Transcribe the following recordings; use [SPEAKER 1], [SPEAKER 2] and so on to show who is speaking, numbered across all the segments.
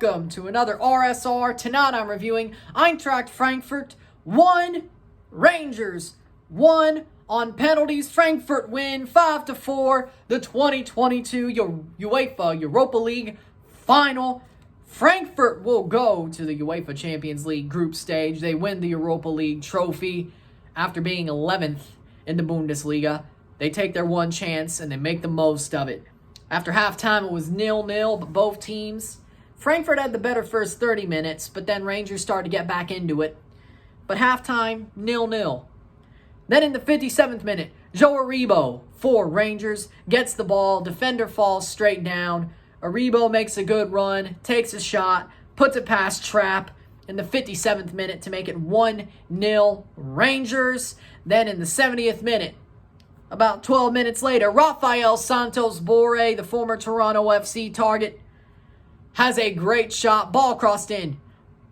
[SPEAKER 1] welcome to another RSR. Tonight I'm reviewing Eintracht Frankfurt 1, Rangers 1 on penalties. Frankfurt win 5-4, the 2022 UEFA Europa League final. Frankfurt will go to the UEFA Champions League group stage. They win the Europa League trophy after being 11th in the Bundesliga. They take their one chance and they make the most of it. After halftime, it was 0-0, but both teams. Frankfurt had the better first 30 minutes, but then Rangers started to get back into it. But halftime, 0-0. Then in the 57th minute, Joe Aribo for Rangers gets the ball. Defender falls straight down. Aribo makes a good run, takes a shot, puts it past Trapp in the 57th minute to make it 1-0 Rangers. Then in the 70th minute, about 12 minutes later, Rafael Santos Borré, the former Toronto FC target, has a great shot. Ball crossed in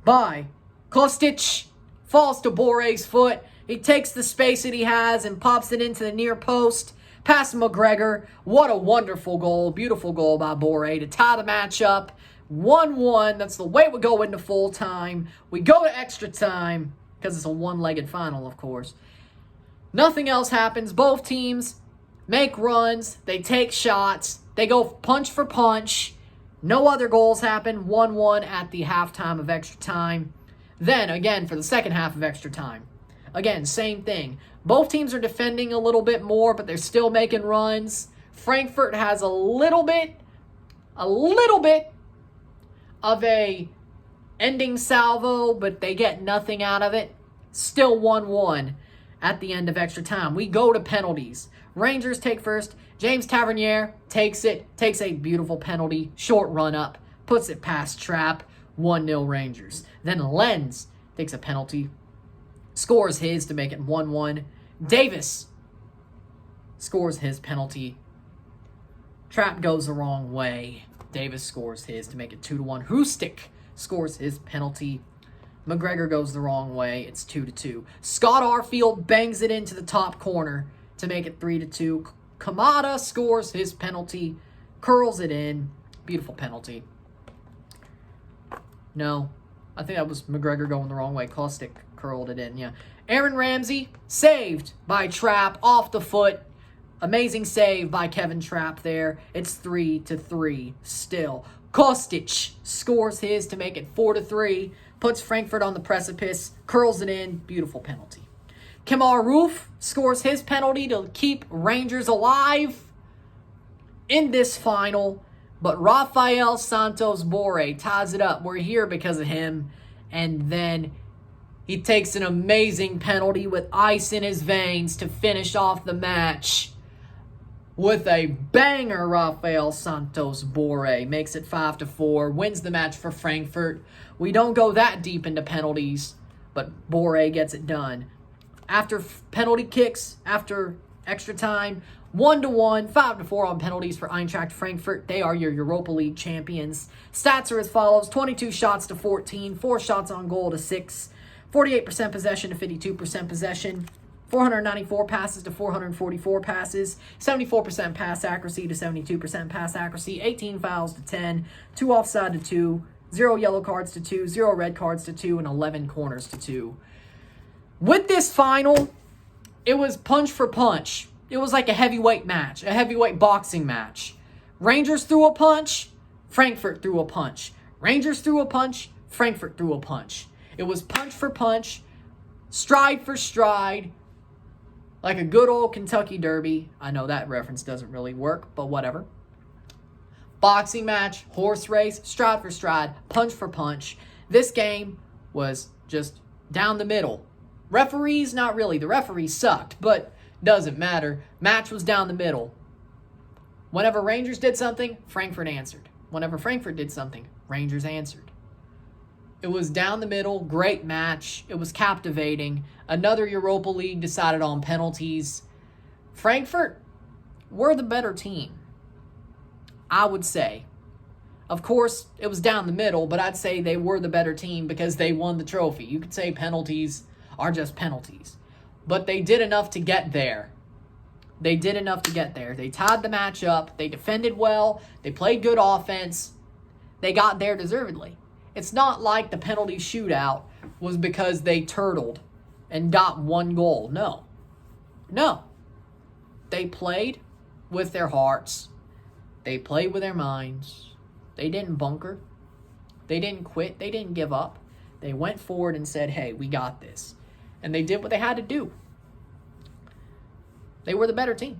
[SPEAKER 1] by Kostic. Falls to Borré's foot. He takes the space that he has and pops it into the near post. Past McGregor. What a wonderful goal. Beautiful goal by Borré to tie the match up. 1-1. That's the way we go into full time. We go to extra time because it's a one-legged final, of course. Nothing else happens. Both teams make runs. They take shots. They go punch for punch. No other goals happen. 1-1 at the halftime of extra time. Then, again, for the second half of extra time. Again, same thing. Both teams are defending a little bit more, but they're still making runs. Frankfurt has a little bit of a ending salvo, but they get nothing out of it. Still 1-1 at the end of extra time. We go to penalties. Rangers take first. James Tavernier takes a beautiful penalty, short run up, puts it past Trapp, 1-0 Rangers. Then Lenz takes a penalty, scores his to make it 1-1. Davis scores his penalty. Trapp goes the wrong way. Davis scores his to make it 2-1. Hustic scores his penalty. McGregor goes the wrong way. It's 2-2. Scott Arfield bangs it into the top corner to make it 3-2. Kamada scores his penalty, curls it in. Beautiful penalty. No, I think that was McGregor going the wrong way. Kostic curled it in, yeah. Aaron Ramsey saved by Trapp off the foot. Amazing save by Kevin Trapp there. It's 3-3 still. Kostic scores his to make it 4-3. Puts Frankfurt on the precipice, curls it in, beautiful penalty. Kemar Roof scores his penalty to keep Rangers alive in this final, but Rafael Santos Borré ties it up. We're here because of him, and then he takes an amazing penalty with ice in his veins to finish off the match with a banger. Rafael Santos Borré makes it 5-4, wins the match for Frankfurt. We don't go that deep into penalties, but Borré gets it done. After penalty kicks, after extra time, 1-1, 5-4 on penalties for Eintracht Frankfurt. They are your Europa League champions. Stats are as follows: 22 shots to 14, 4 shots on goal to 6, 48% possession to 52% possession, 494 passes to 444 passes, 74% pass accuracy to 72% pass accuracy, 18 fouls to 10, 2 offside to 2, 0 yellow cards to 2, 0 red cards to 2, and 11 corners to 2. With this final, it was punch for punch. It was like a heavyweight match, a heavyweight boxing match. Rangers threw a punch, Frankfurt threw a punch. Rangers threw a punch, Frankfurt threw a punch. It was punch for punch, stride for stride, like a good old Kentucky Derby. I know that reference doesn't really work, but whatever. Boxing match, horse race, stride for stride, punch for punch. This game was just down the middle. Referees, not really. The referees sucked, but doesn't matter. Match was down the middle. Whenever Rangers did something, Frankfurt answered. Whenever Frankfurt did something, Rangers answered. It was down the middle, great match. It was captivating. Another Europa League decided on penalties. Frankfurt were the better team, I would say. Of course, it was down the middle, but I'd say they were the better team because they won the trophy. You could say penalties are just penalties. But they did enough to get there. They tied the match up. They defended well. They played good offense. They got there deservedly. It's not like the penalty shootout was because they turtled and got 1 goal. No. No. They played with their hearts. They played with their minds. They didn't bunker. They didn't quit. They didn't give up. They went forward and said, hey, we got this. And they did what they had to do. They were the better team.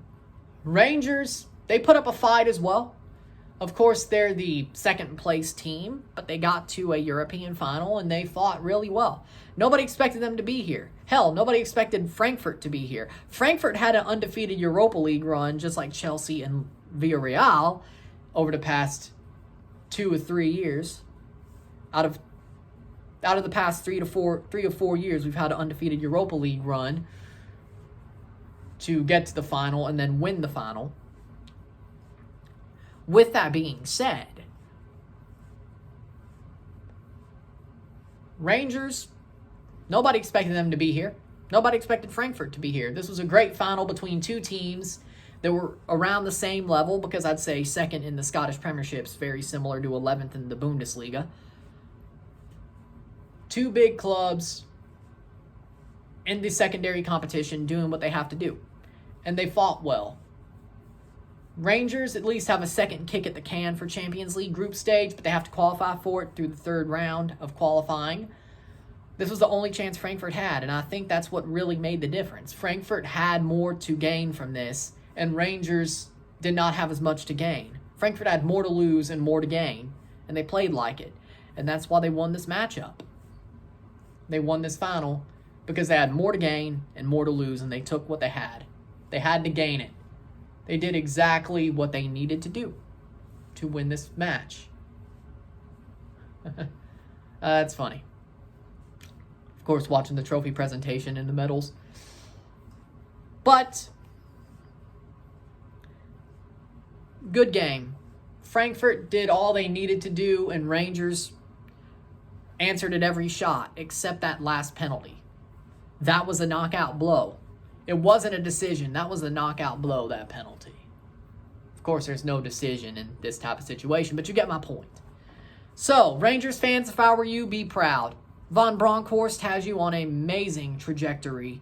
[SPEAKER 1] Rangers, they put up a fight as well. Of course, they're the second place team, but they got to a European final and they fought really well. Nobody expected them to be here. Hell, nobody expected Frankfurt to be here. Frankfurt had an undefeated Europa League run, just like Chelsea and Villarreal, over the past 2 or 3 years. Out of the past 3 or 4 years, we've had an undefeated Europa League run to get to the final and then win the final. With that being said, Rangers, nobody expected them to be here. Nobody expected Frankfurt to be here. This was a great final between two teams that were around the same level, because I'd say second in the Scottish Premiership's very similar to 11th in the Bundesliga. Two big clubs in the secondary competition doing what they have to do. And they fought well. Rangers at least have a second kick at the can for Champions League group stage, but they have to qualify for it through the third round of qualifying. This was the only chance Frankfurt had, and I think that's what really made the difference. Frankfurt had more to gain from this, and Rangers did not have as much to gain. Frankfurt had more to lose and more to gain, and they played like it. And that's why they won this matchup. They won this final because they had more to gain and more to lose, and they took what they had. They had to gain it. They did exactly what they needed to do to win this match. That's funny. Of course, watching the trophy presentation and the medals. But, good game. Frankfurt did all they needed to do, and Rangers answered at every shot except that last penalty. That was a knockout blow. It wasn't a decision. That was a knockout blow, that penalty. Of course, there's no decision in this type of situation, but you get my point. So, Rangers fans, if I were you, be proud. Van Bronckhorst has you on an amazing trajectory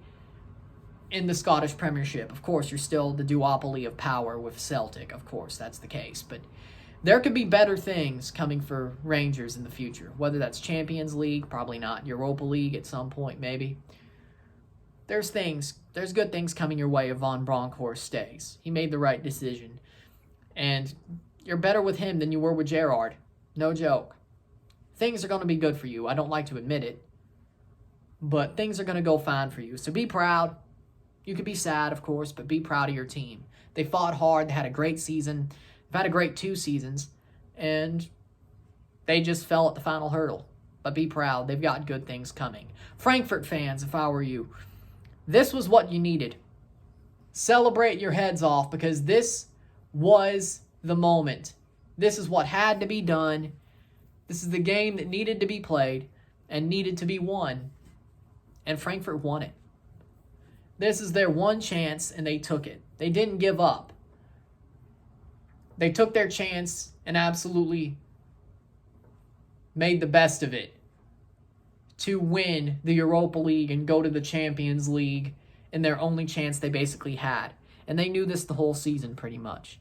[SPEAKER 1] in the Scottish Premiership. Of course, you're still the duopoly of power with Celtic. Of course, that's the case. But there could be better things coming for Rangers in the future. Whether that's Champions League, probably not. Europa League at some point, maybe. There's good things coming your way if Van Bronckhorst stays. He made the right decision. And you're better with him than you were with Gerrard. No joke. Things are going to be good for you. I don't like to admit it. But things are going to go fine for you. So be proud. You could be sad, of course, but be proud of your team. They fought hard. They had a great season. They've had a great 2 seasons. And they just fell at the final hurdle. But be proud. They've got good things coming. Frankfurt fans, if I were you, this was what you needed. Celebrate your heads off, because this was the moment. This is what had to be done. This is the game that needed to be played and needed to be won. And Frankfurt won it. This is their one chance, and they took it. They didn't give up. They took their chance and absolutely made the best of it to win the Europa League and go to the Champions League in their only chance they basically had. And they knew this the whole season pretty much.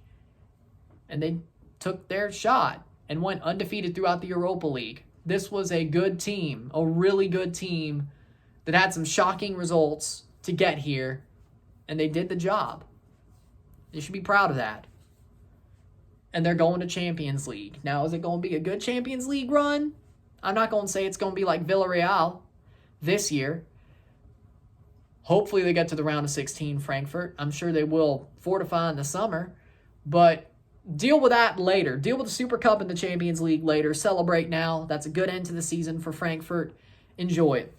[SPEAKER 1] And they took their shot and went undefeated throughout the Europa League. This was a good team, a really good team that had some shocking results to get here, and they did the job. You should be proud of that. And they're going to Champions League. Now, is it going to be a good Champions League run? I'm not going to say it's going to be like Villarreal this year. Hopefully they get to the round of 16, Frankfurt. I'm sure they will fortify in the summer. But deal with that later. Deal with the Super Cup and the Champions League later. Celebrate now. That's a good end to the season for Frankfurt. Enjoy it.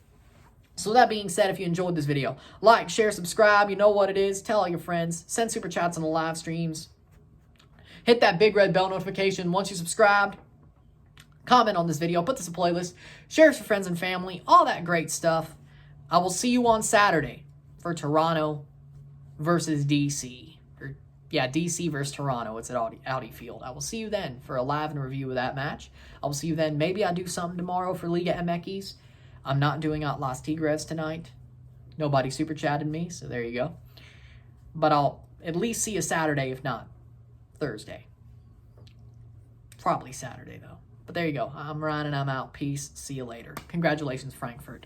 [SPEAKER 1] So that being said, if you enjoyed this video, like, share, subscribe. You know what it is. Tell all your friends. Send super chats on the live streams. Hit that big red bell notification once you subscribed. Comment on this video. Put this in a playlist. Share it with friends and family. All that great stuff. I will see you on Saturday for Toronto versus DC. Yeah, DC versus Toronto. It's at Audi Field. I will see you then for a live and review of that match. I will see you then. Maybe I'll do something tomorrow for Liga MX. I'm not doing Atlas Tigres tonight. Nobody super chatted me, so there you go. But I'll at least see you Saturday, if not Thursday. Probably Saturday, though. But there you go. I'm Ryan, and I'm out. Peace. See you later. Congratulations, Frankfurt.